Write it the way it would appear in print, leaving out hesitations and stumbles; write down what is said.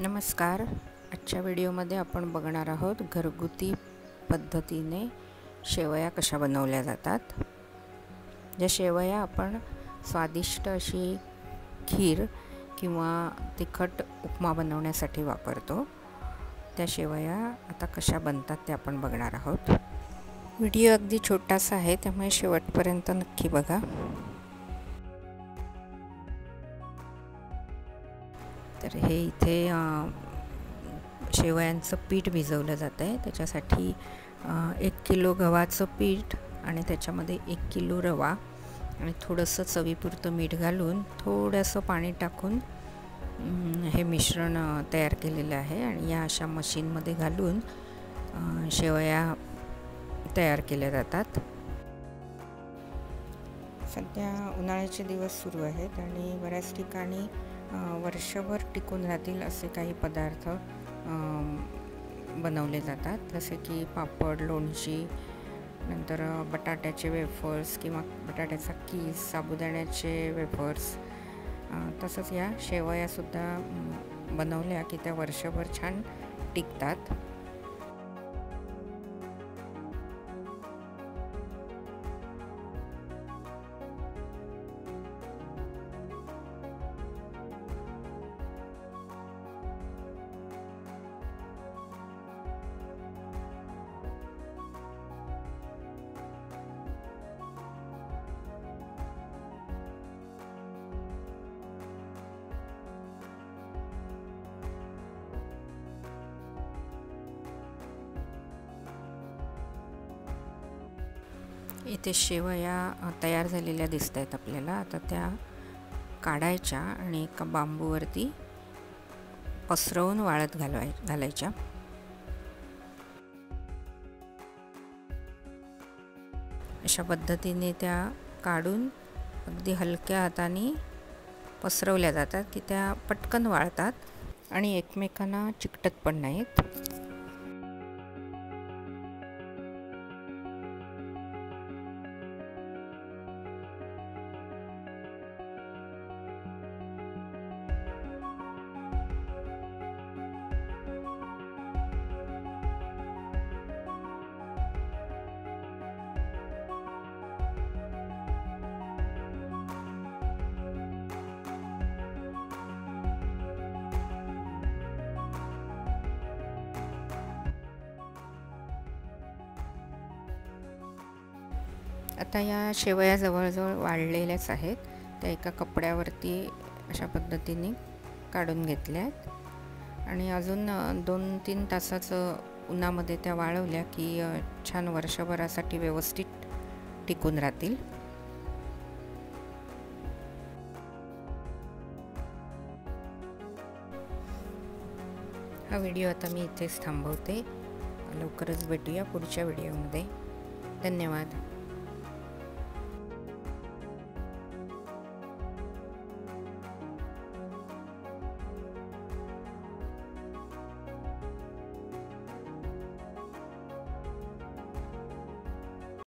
नमस्कार. आजच्या व्हिडिओमध्ये आपण बघणार आहोत घरगुती पद्धतीने शेवया कशा बनवल्या जातात। ज्या शेवया आपण स्वादिष्ट अशी खीर किंवा तिखट उपमा बनवण्यासाठी वापरतो, त्या शेवया आता कशा बनतात ते आपण बघणार आहोत। व्हिडिओ अगदी छोटासा आहे, त्यामुळे शेवटपर्यंत नक्की बघा। तर हे इथे शेवयांचं पीठ भिजवलं जातं आहे। त्याच्यासाठी 1 किलो गव्हाचं पीठ आणि त्याच्यामध्ये 1 किलो रवा आणि थोडंसं चवीपुरतं मीठ घालून थोडंसं पाणी टाकून हे मिश्रण तयार केलेलं आहे आणि या अशा मशीनमध्ये घालून शेवया तयार केल्या जातात। सध्या उन्हाळ्याचे दिवस सुरू आहेत आणि बऱ्याच ठिकाणी वर्षभर टिकून राहतील असे काही पदार्थ बनवले जातात, जसे की पापड, लोणची, नंतर बटाट्याचे वेफर्स किंवा बटाट्याचा कीस, साबुदाण्याचे वेफर्स, तसंच या शेवयासुद्धा बनवल्या की त्या वर्षभर छान टिकतात। इथे शेवया तयार झालेल्या दिसत आहेत आपल्याला। आता त्या काढायच्या आणि एका बांबूवरती पसरवून वाळत घालायच्या। अशा पद्धतीने त्या काढून अगदी हलक्या हाताने पसरवल्या जातात की त्या पटकन वाळतात आणि एकमेकांना चिकटत पण नाहीत। आता या शेवया जवळजवळ वाळलेल्याच आहेत। त्या एका कपड्यावरती अशा पद्धतीने काढून घेतल्यात आणि अजून 2-3 तासाचं उन्हामध्ये त्या वाळवल्या की छान वर्षभरासाठी व्यवस्थित टिकून राहतील। हा व्हिडिओ आता मी इथेच थांबवते। लवकरच भेटूया पुढच्या व्हिडिओमध्ये। धन्यवाद।